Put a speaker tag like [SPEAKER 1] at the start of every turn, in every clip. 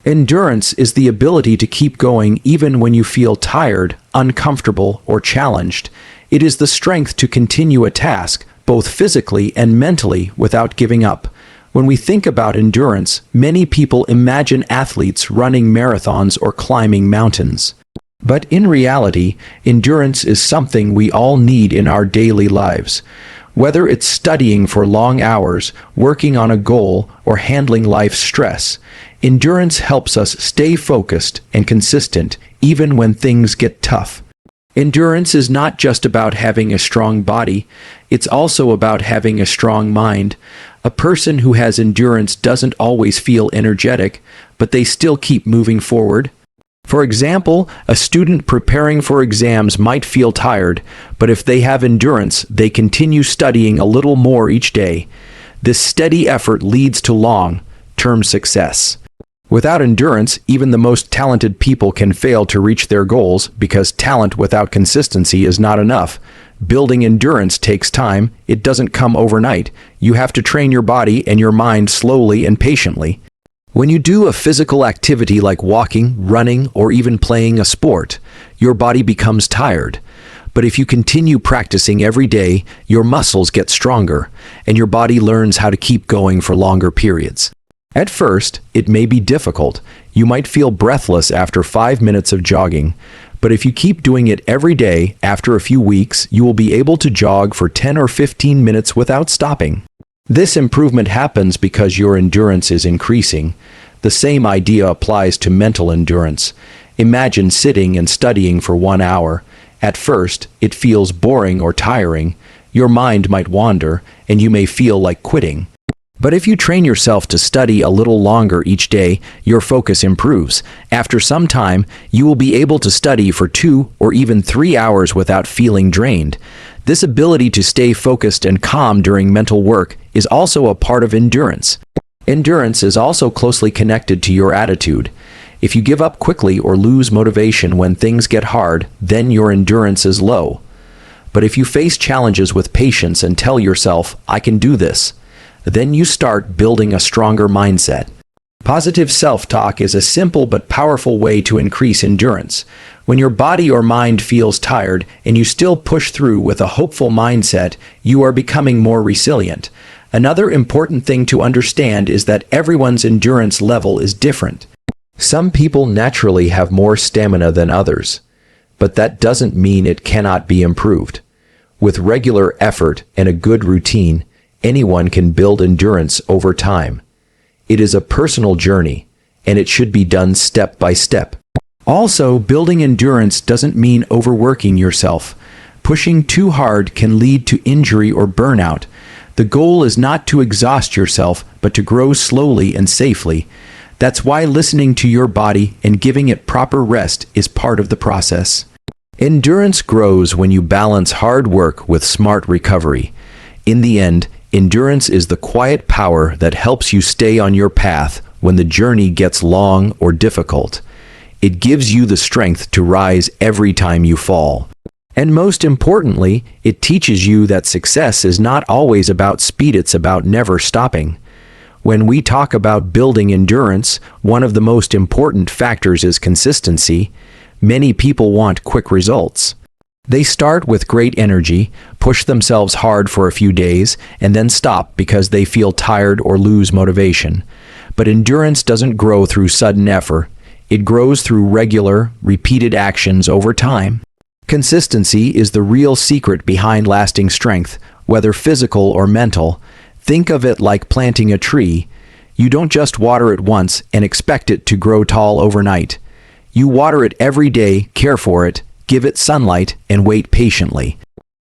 [SPEAKER 1] Endurance is the ability to keep going even when you feel tired, uncomfortable, or challenged. It is the strength to continue a task, both physically and mentally, without giving up. When we think about endurance, many people imagine athletes running marathons or climbing mountains. But in reality, endurance is something we all need in our daily lives. Whether it's studying for long hours, working on a goal, or handling life's stress, endurance helps us stay focused and consistent even when things get tough. Endurance is not just about having a strong body, it's also about having a strong mind. A person who has endurance doesn't always feel energetic, but they still keep moving forward. For example, a student preparing for exams might feel tired, but if they have endurance, they continue studying a little more each day. This steady effort leads to long-term success. Without endurance, even the most talented people can fail to reach their goals because talent without consistency is not enough. Building endurance takes time. It doesn't come overnight. You have to train your body and your mind slowly and patiently. When you do a physical activity like walking, running, or even playing a sport, your body becomes tired. But if you continue practicing every day, your muscles get stronger, and your body learns how to keep going for longer periods. At first, it may be difficult. You might feel breathless after 5 minutes of jogging, but if you keep doing it every day, after a few weeks, you will be able to jog for 10 or 15 minutes without stopping. This improvement happens because your endurance is increasing. The same idea applies to mental endurance. Imagine sitting and studying for 1 hour. At first, it feels boring or tiring. Your mind might wander, and you may feel like quitting. But if you train yourself to study a little longer each day, your focus improves. After some time, you will be able to study for 2 or even 3 hours without feeling drained. This ability to stay focused and calm during mental work is also a part of endurance. Endurance is also closely connected to your attitude. If you give up quickly or lose motivation when things get hard, then your endurance is low. But if you face challenges with patience and tell yourself, "I can do this," then you start building a stronger mindset. Positive self-talk is a simple but powerful way to increase endurance. When your body or mind feels tired and you still push through with a hopeful mindset, you are becoming more resilient. Another important thing to understand is that everyone's endurance level is different. Some people naturally have more stamina than others, but that doesn't mean it cannot be improved. With regular effort and a good routine, anyone can build endurance over time. It is a personal journey, and it should be done step by step. Also, building endurance doesn't mean overworking yourself. Pushing too hard can lead to injury or burnout. The goal is not to exhaust yourself, but to grow slowly and safely. That's why listening to your body and giving it proper rest is part of the process. Endurance grows when you balance hard work with smart recovery. In the end, endurance is the quiet power that helps you stay on your path when the journey gets long or difficult. It gives you the strength to rise every time you fall. And most importantly, it teaches you that success is not always about speed, it's about never stopping. When we talk about building endurance, one of the most important factors is consistency. Many people want quick results. They start with great energy, push themselves hard for a few days, and then stop because they feel tired or lose motivation. But endurance doesn't grow through sudden effort. It grows through regular, repeated actions over time. Consistency is the real secret behind lasting strength, whether physical or mental. Think of it like planting a tree. You don't just water it once and expect it to grow tall overnight. You water it every day, care for it, give it sunlight, and wait patiently.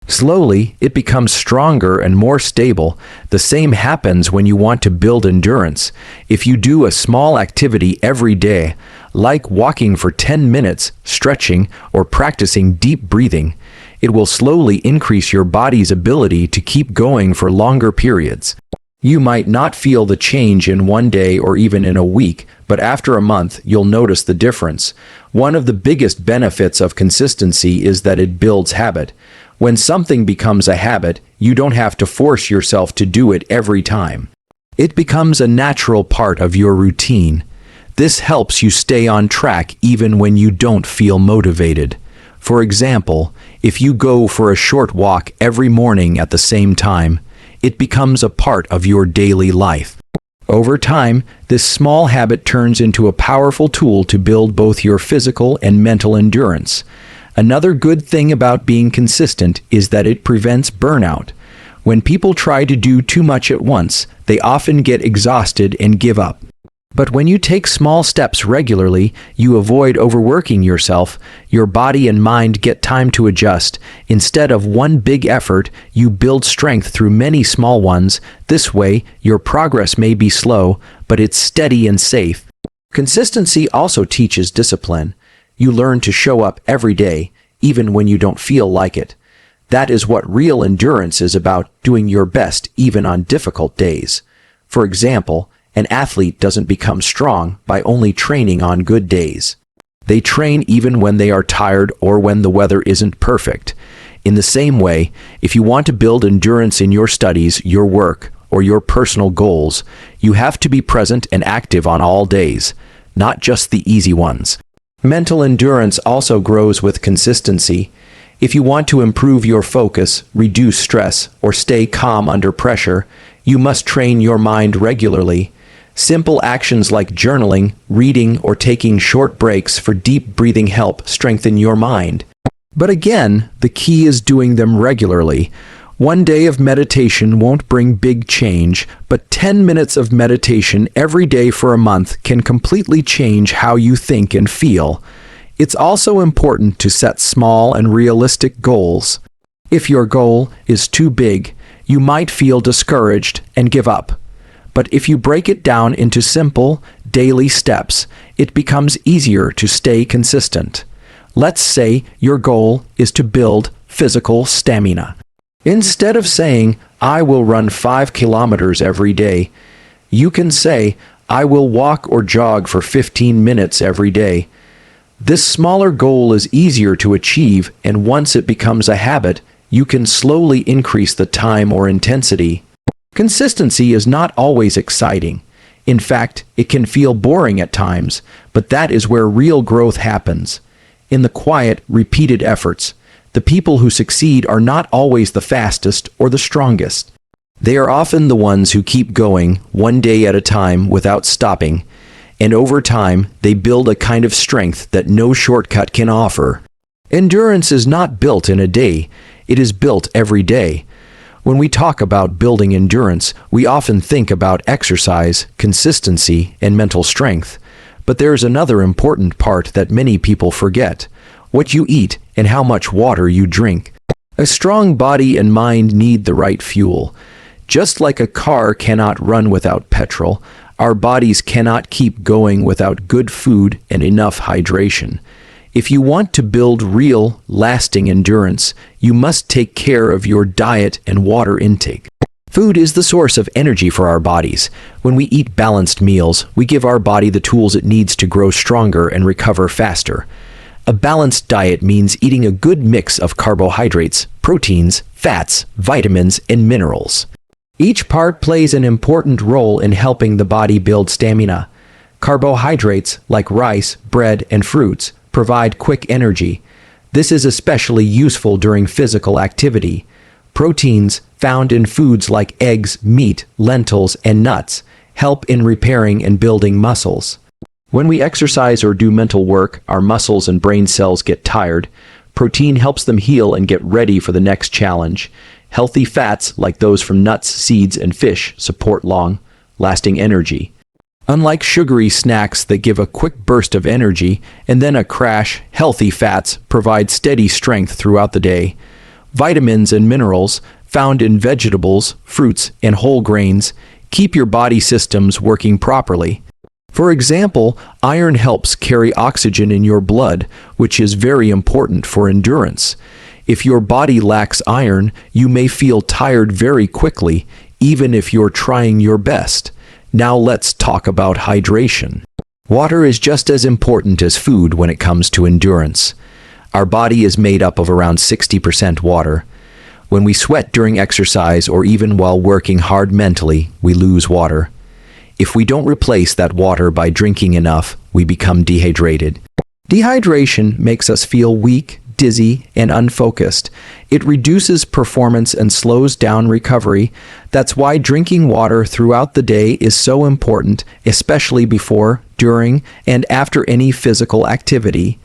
[SPEAKER 1] Slowly, it becomes stronger and more stable. The same happens when you want to build endurance. If you do a small activity every day, like walking for 10 minutes, stretching, or practicing deep breathing, it will slowly increase your body's ability to keep going for longer periods. You might not feel the change in one day or even in a week, but after a month, you'll notice the difference. One of the biggest benefits of consistency is that it builds habit. When something becomes a habit, you don't have to force yourself to do it every time. It becomes a natural part of your routine. This helps you stay on track even when you don't feel motivated. For example, if you go for a short walk every morning at the same time, it becomes a part of your daily life. Over time, this small habit turns into a powerful tool to build both your physical and mental endurance. Another good thing about being consistent is that it prevents burnout. When people try to do too much at once, they often get exhausted and give up. But when you take small steps regularly, you avoid overworking yourself, your body and mind get time to adjust. Instead of one big effort, you build strength through many small ones. This way, your progress may be slow, but it's steady and safe. Consistency also teaches discipline. You learn to show up every day, even when you don't feel like it. That is what real endurance is about, doing your best even on difficult days. For example, an athlete doesn't become strong by only training on good days. They train even when they are tired or when the weather isn't perfect. In the same way, if you want to build endurance in your studies, your work, or your personal goals, you have to be present and active on all days, not just the easy ones. Mental endurance also grows with consistency. If you want to improve your focus, reduce stress, or stay calm under pressure, you must train your mind regularly. Simple actions like journaling, reading, or taking short breaks for deep breathing help strengthen your mind. But again, the key is doing them regularly. One day of meditation won't bring big change, but 10 minutes of meditation every day for a month can completely change how you think and feel. It's also important to set small and realistic goals. If your goal is too big, you might feel discouraged and give up. But if you break it down into simple, daily steps, it becomes easier to stay consistent. Let's say your goal is to build physical stamina. Instead of saying, "I will run 5 kilometers every day," you can say, "I will walk or jog for 15 minutes every day." This smaller goal is easier to achieve, and once it becomes a habit, you can slowly increase the time or intensity. Consistency is not always exciting. In fact, it can feel boring at times, but that is where real growth happens. In the quiet, repeated efforts, the people who succeed are not always the fastest or the strongest. They are often the ones who keep going, one day at a time without stopping, and over time, they build a kind of strength that no shortcut can offer. Endurance is not built in a day, it is built every day. When we talk about building endurance, we often think about exercise, consistency, and mental strength. But there is another important part that many people forget: what you eat and how much water you drink. A strong body and mind need the right fuel. Just like a car cannot run without petrol, our bodies cannot keep going without good food and enough hydration. If you want to build real, lasting endurance, you must take care of your diet and water intake. Food is the source of energy for our bodies. When we eat balanced meals, we give our body the tools it needs to grow stronger and recover faster. A balanced diet means eating a good mix of carbohydrates, proteins, fats, vitamins, and minerals. Each part plays an important role in helping the body build stamina. Carbohydrates, like rice, bread, and fruits, provide quick energy. This is especially useful during physical activity. Proteins, found in foods like eggs, meat, lentils, and nuts, help in repairing and building muscles. When we exercise or do mental work, our muscles and brain cells get tired. Protein helps them heal and get ready for the next challenge. Healthy fats, like those from nuts, seeds, and fish, support long-lasting energy. Unlike sugary snacks that give a quick burst of energy and then a crash, healthy fats provide steady strength throughout the day. Vitamins and minerals, found in vegetables, fruits, and whole grains, keep your body systems working properly. For example, iron helps carry oxygen in your blood, which is very important for endurance. If your body lacks iron, you may feel tired very quickly, even if you're trying your best. Now let's talk about hydration. Water is just as important as food when it comes to endurance. Our body is made up of around 60% water. When we sweat during exercise or even while working hard mentally, we lose water. If we don't replace that water by drinking enough, we become dehydrated. Dehydration makes us feel weak, dizzy, and unfocused. It reduces performance and slows down recovery. That's why drinking water throughout the day is so important, especially before, during, and after any physical activity.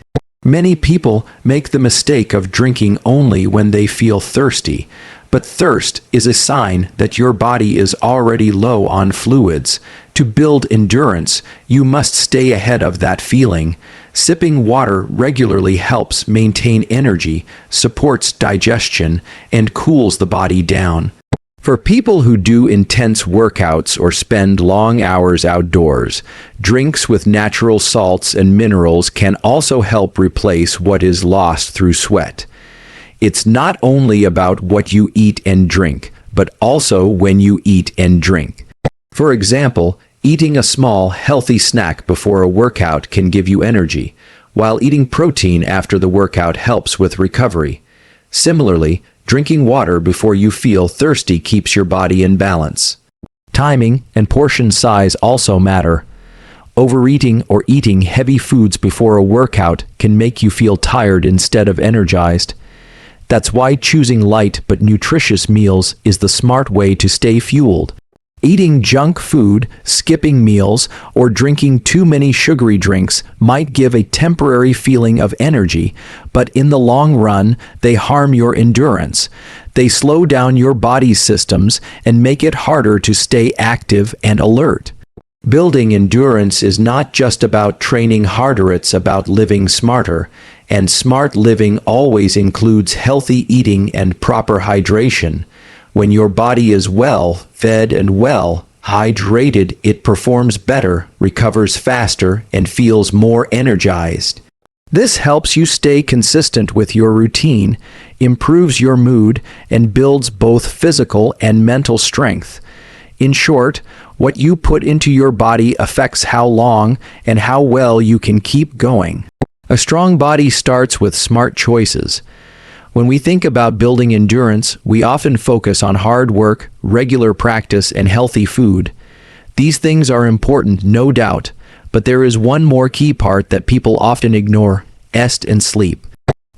[SPEAKER 1] Many people make the mistake of drinking only when they feel thirsty, but thirst is a sign that your body is already low on fluids. To build endurance, you must stay ahead of that feeling. Sipping water regularly helps maintain energy, supports digestion, and cools the body down. For people who do intense workouts or spend long hours outdoors, drinks with natural salts and minerals can also help replace what is lost through sweat. It's not only about what you eat and drink, but also when you eat and drink. For example, eating a small, healthy snack before a workout can give you energy, while eating protein after the workout helps with recovery. Similarly, drinking water before you feel thirsty keeps your body in balance. Timing and portion size also matter. Overeating or eating heavy foods before a workout can make you feel tired instead of energized. That's why choosing light but nutritious meals is the smart way to stay fueled. Eating junk food, skipping meals, or drinking too many sugary drinks might give a temporary feeling of energy, but in the long run, they harm your endurance. They slow down your body's systems and make it harder to stay active and alert. Building endurance is not just about training harder, it's about living smarter. And smart living always includes healthy eating and proper hydration. When your body is well fed and well hydrated, it performs better, recovers faster, and feels more energized. This helps you stay consistent with your routine, improves your mood, and builds both physical and mental strength. In short, what you put into your body affects how long and how well you can keep going. A strong body starts with smart choices. When we think about building endurance, we often focus on hard work, regular practice, and healthy food. These things are important, no doubt, but there is one more key part that people often ignore: rest and sleep.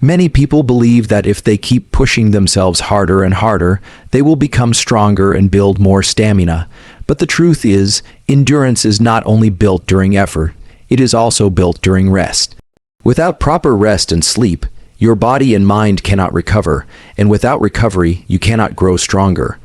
[SPEAKER 1] Many people believe that if they keep pushing themselves harder and harder, they will become stronger and build more stamina. But the truth is, endurance is not only built during effort, it is also built during rest. Without proper rest and sleep, your body and mind cannot recover, and without recovery, you cannot grow stronger.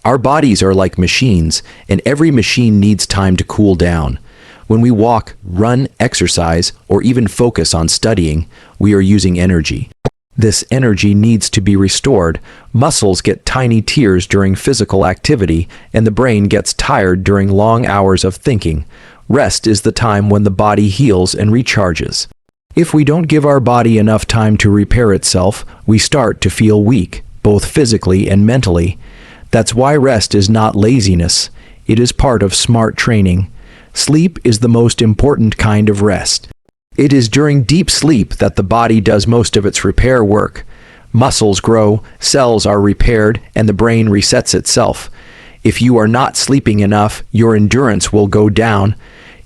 [SPEAKER 1] Our bodies are like machines, and every machine needs time to cool down. When we walk, run, exercise, or even focus on studying, we are using energy. This energy needs to be restored. Muscles get tiny tears during physical activity, and the brain gets tired during long hours of thinking. Rest is the time when the body heals and recharges. If we don't give our body enough time to repair itself, we start to feel weak, both physically and mentally. That's why rest is not laziness. It is part of smart training. Sleep is the most important kind of rest. It is during deep sleep that the body does most of its repair work. Muscles grow, cells are repaired, and the brain resets itself. If you are not sleeping enough, your endurance will go down.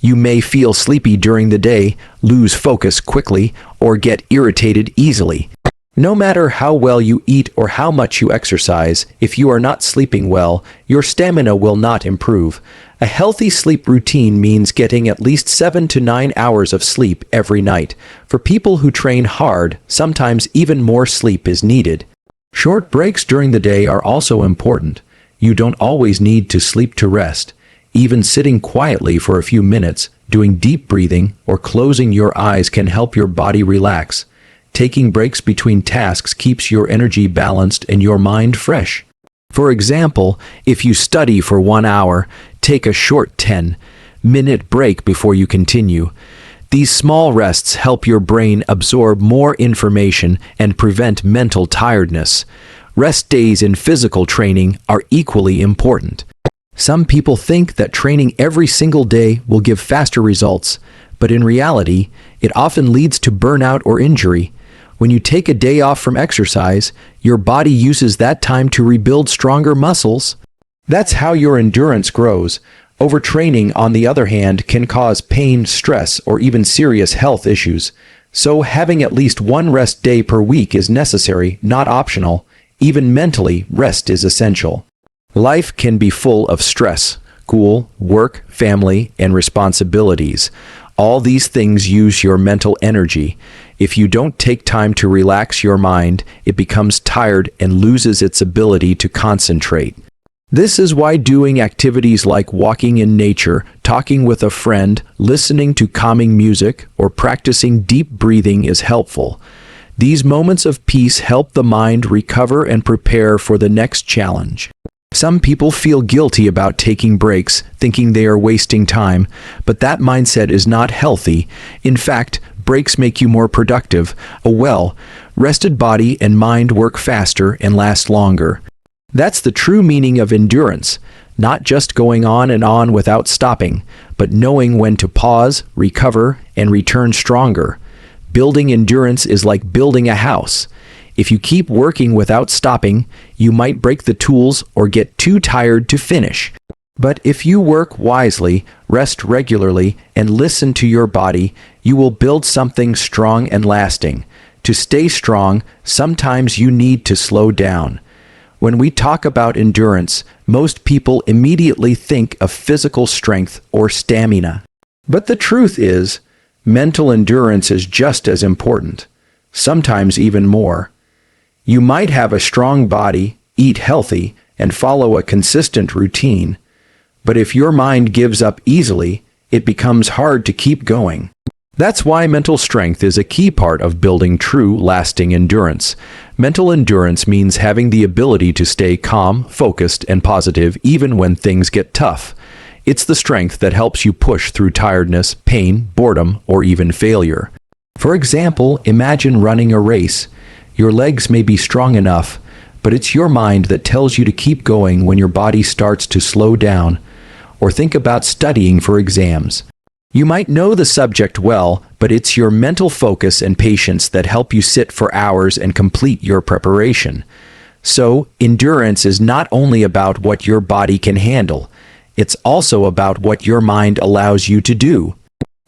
[SPEAKER 1] You may feel sleepy during the day, lose focus quickly, or get irritated easily. No matter how well you eat or how much you exercise, if you are not sleeping well, your stamina will not improve. A healthy sleep routine means getting at least 7 to 9 hours of sleep every night. For people who train hard, sometimes even more sleep is needed. Short breaks during the day are also important. You don't always need to sleep to rest. Even sitting quietly for a few minutes, doing deep breathing, or closing your eyes can help your body relax. Taking breaks between tasks keeps your energy balanced and your mind fresh. For example, if you study for 1 hour, take a short 10-minute break before you continue. These small rests help your brain absorb more information and prevent mental tiredness. Rest days in physical training are equally important. Some people think that training every single day will give faster results, but in reality, it often leads to burnout or injury. When you take a day off from exercise, your body uses that time to rebuild stronger muscles. That's how your endurance grows. Overtraining, on the other hand, can cause pain, stress, or even serious health issues. So having at least one rest day per week is necessary, not optional. Even mentally, rest is essential. Life can be full of stress, school, work, family, and responsibilities. All these things use your mental energy. If you don't take time to relax your mind, it becomes tired and loses its ability to concentrate. This is why doing activities like walking in nature, talking with a friend, listening to calming music, or practicing deep breathing is helpful. These moments of peace help the mind recover and prepare for the next challenge. Some people feel guilty about taking breaks, thinking they are wasting time, but that mindset is not healthy. In fact, breaks make you more productive. A well-rested body and mind work faster and last longer. That's the true meaning of endurance, not just going on and on without stopping, but knowing when to pause, recover, and return stronger. Building endurance is like building a house. If you keep working without stopping, you might break the tools or get too tired to finish. But if you work wisely, rest regularly, and listen to your body, you will build something strong and lasting. To stay strong, sometimes you need to slow down. When we talk about endurance, most people immediately think of physical strength or stamina. But the truth is, mental endurance is just as important, sometimes even more. You might have a strong body, eat healthy, and follow a consistent routine, but if your mind gives up easily, it becomes hard to keep going. That's why mental strength is a key part of building true, lasting endurance. Mental endurance means having the ability to stay calm, focused, and positive even when things get tough. It's the strength that helps you push through tiredness, pain, boredom, or even failure. For example, imagine running a race. Your legs may be strong enough, but it's your mind that tells you to keep going when your body starts to slow down. Or think about studying for exams. You might know the subject well, but it's your mental focus and patience that help you sit for hours and complete your preparation. So, endurance is not only about what your body can handle, it's also about what your mind allows you to do.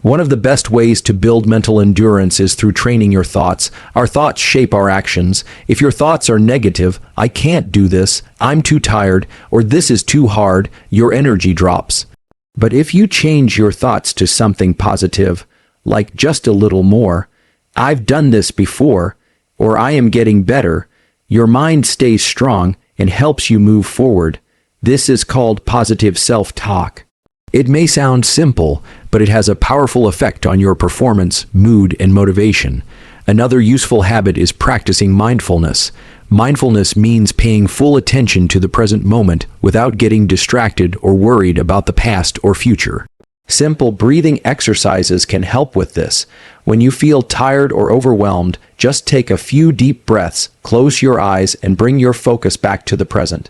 [SPEAKER 1] One of the best ways to build mental endurance is through training your thoughts. Our thoughts shape our actions. If your thoughts are negative, "I can't do this," "I'm too tired," or "this is too hard," your energy drops. But if you change your thoughts to something positive, like "just a little more," "I've done this before," or "I am getting better," your mind stays strong and helps you move forward. This is called positive self-talk. It may sound simple, but it has a powerful effect on your performance, mood, and motivation. Another useful habit is practicing mindfulness. Mindfulness means paying full attention to the present moment without getting distracted or worried about the past or future. Simple breathing exercises can help with this. When you feel tired or overwhelmed, just take a few deep breaths, close your eyes, and bring your focus back to the present.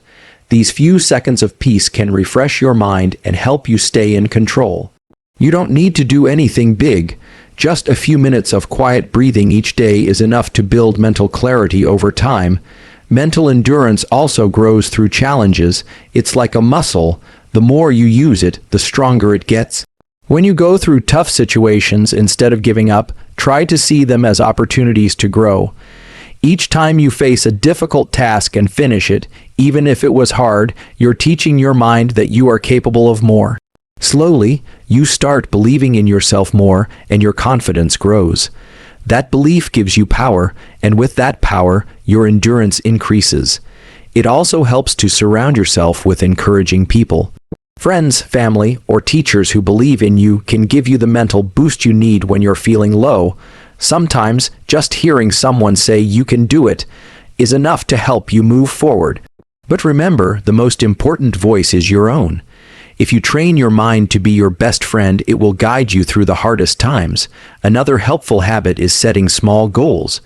[SPEAKER 1] These few seconds of peace can refresh your mind and help you stay in control. You don't need to do anything big. Just a few minutes of quiet breathing each day is enough to build mental clarity over time. Mental endurance also grows through challenges. It's like a muscle. The more you use it, the stronger it gets. When you go through tough situations, instead of giving up, try to see them as opportunities to grow. Each time you face a difficult task and finish it, even if it was hard, you're teaching your mind that you are capable of more. Slowly, you start believing in yourself more, and your confidence grows. That belief gives you power, and with that power, your endurance increases. It also helps to surround yourself with encouraging people. Friends, family, or teachers who believe in you can give you the mental boost you need when you're feeling low. Sometimes, just hearing someone say you can do it is enough to help you move forward. But remember, the most important voice is your own. If you train your mind to be your best friend, it will guide you through the hardest times. Another helpful habit is setting small goals.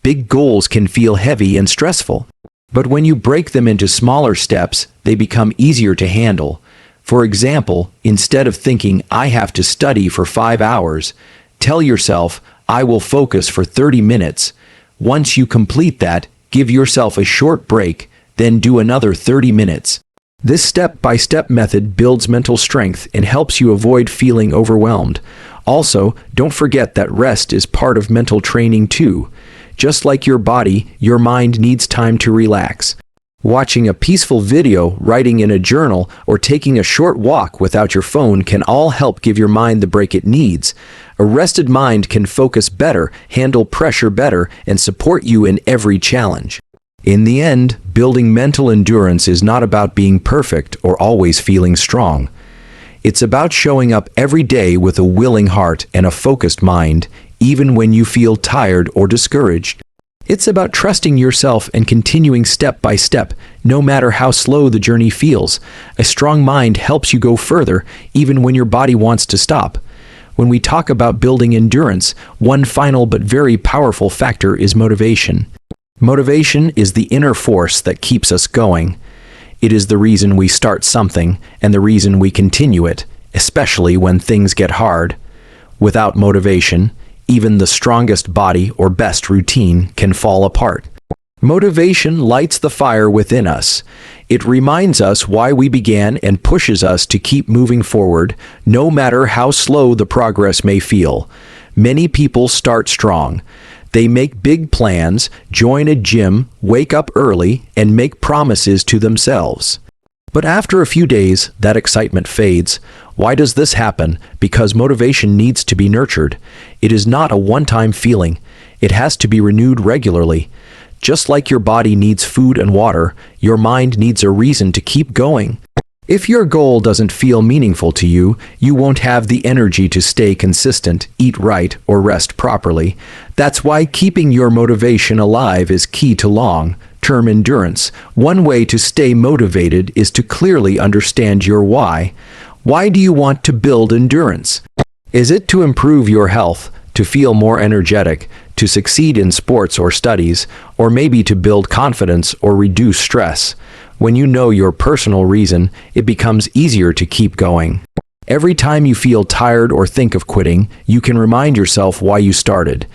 [SPEAKER 1] Big goals can feel heavy and stressful, but when you break them into smaller steps, they become easier to handle. For example, instead of thinking, "I have to study for 5 hours," tell yourself, "I will focus for 30 minutes. Once you complete that, give yourself a short break, then do another 30 minutes. This step-by-step method builds mental strength and helps you avoid feeling overwhelmed. Also, don't forget that rest is part of mental training too. Just like your body, your mind needs time to relax. Watching a peaceful video, writing in a journal, or taking a short walk without your phone can all help give your mind the break it needs. A rested mind can focus better, handle pressure better, and support you in every challenge. In the end, building mental endurance is not about being perfect or always feeling strong. It's about showing up every day with a willing heart and a focused mind, even when you feel tired or discouraged. It's about trusting yourself and continuing step by step, no matter how slow the journey feels. A strong mind helps you go further, even when your body wants to stop. When we talk about building endurance, one final but very powerful factor is motivation. Motivation is the inner force that keeps us going. It is the reason we start something and the reason we continue it, especially when things get hard. Without motivation, even the strongest body or best routine can fall apart. Motivation lights the fire within us. It reminds us why we began and pushes us to keep moving forward, no matter how slow the progress may feel. Many people start strong. They make big plans, join a gym, wake up early, and make promises to themselves. But after a few days, that excitement fades. Why does this happen? Because motivation needs to be nurtured. It is not a one-time feeling. It has to be renewed regularly. Just like your body needs food and water, your mind needs a reason to keep going. If your goal doesn't feel meaningful to you, you won't have the energy to stay consistent, eat right, or rest properly. That's why keeping your motivation alive is key to long-term endurance. One way to stay motivated is to clearly understand your why. Why do you want to build endurance? Is it to improve your health, to feel more energetic, to succeed in sports or studies, or maybe to build confidence or reduce stress? When you know your personal reason, it becomes easier to keep going. Every time you feel tired or think of quitting, you can remind yourself why you started.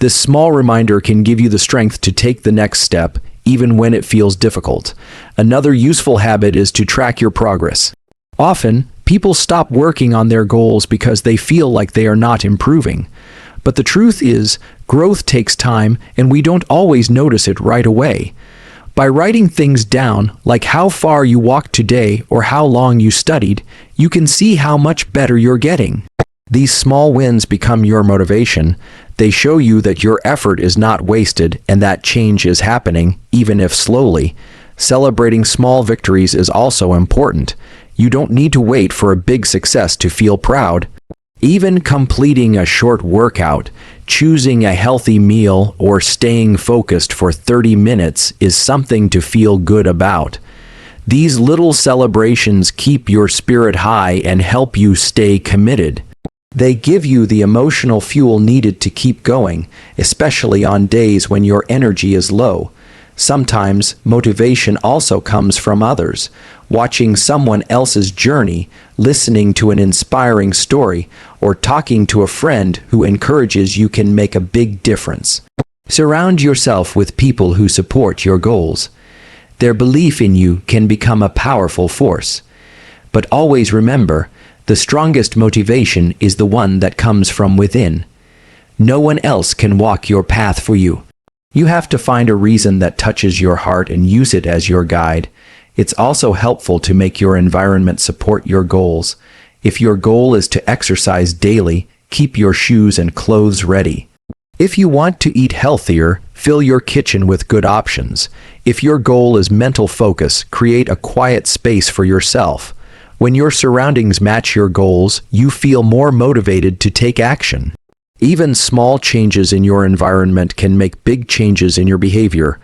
[SPEAKER 1] This small reminder can give you the strength to take the next step, even when it feels difficult. Another useful habit is to track your progress. Often, people stop working on their goals because they feel like they are not improving. But the truth is, growth takes time, and we don't always notice it right away. By writing things down, like how far you walked today or how long you studied, you can see how much better you're getting. These small wins become your motivation. They show you that your effort is not wasted and that change is happening, even if slowly. Celebrating small victories is also important. You don't need to wait for a big success to feel proud. Even completing a short workout, choosing a healthy meal, or staying focused for 30 minutes is something to feel good about. These little celebrations keep your spirit high and help you stay committed. They give you the emotional fuel needed to keep going, especially on days when your energy is low. Sometimes motivation also comes from others. Watching someone else's journey, listening to an inspiring story, or talking to a friend who encourages you can make a big difference. Surround yourself with people who support your goals. Their belief in you can become a powerful force. But always remember, the strongest motivation is the one that comes from within. No one else can walk your path for you. You have to find a reason that touches your heart and use it as your guide. It's also helpful to make your environment support your goals. If your goal is to exercise daily, keep your shoes and clothes ready. If you want to eat healthier, fill your kitchen with good options. If your goal is mental focus, create a quiet space for yourself. When your surroundings match your goals, you feel more motivated to take action. Even small changes in your environment can make big changes in your behavior.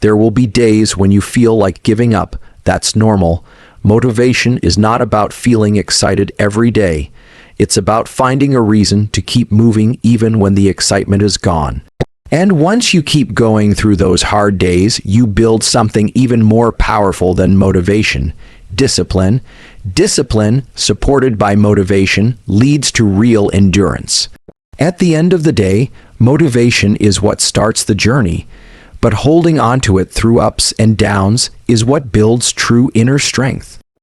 [SPEAKER 1] There will be days when you feel like giving up. That's normal. Motivation is not about feeling excited every day. It's about finding a reason to keep moving even when the excitement is gone. And once you keep going through those hard days, you build something even more powerful than motivation: discipline. Discipline, supported by motivation, leads to real endurance. At the end of the day, motivation is what starts the journey, but holding on to it through ups and downs is what builds true inner strength.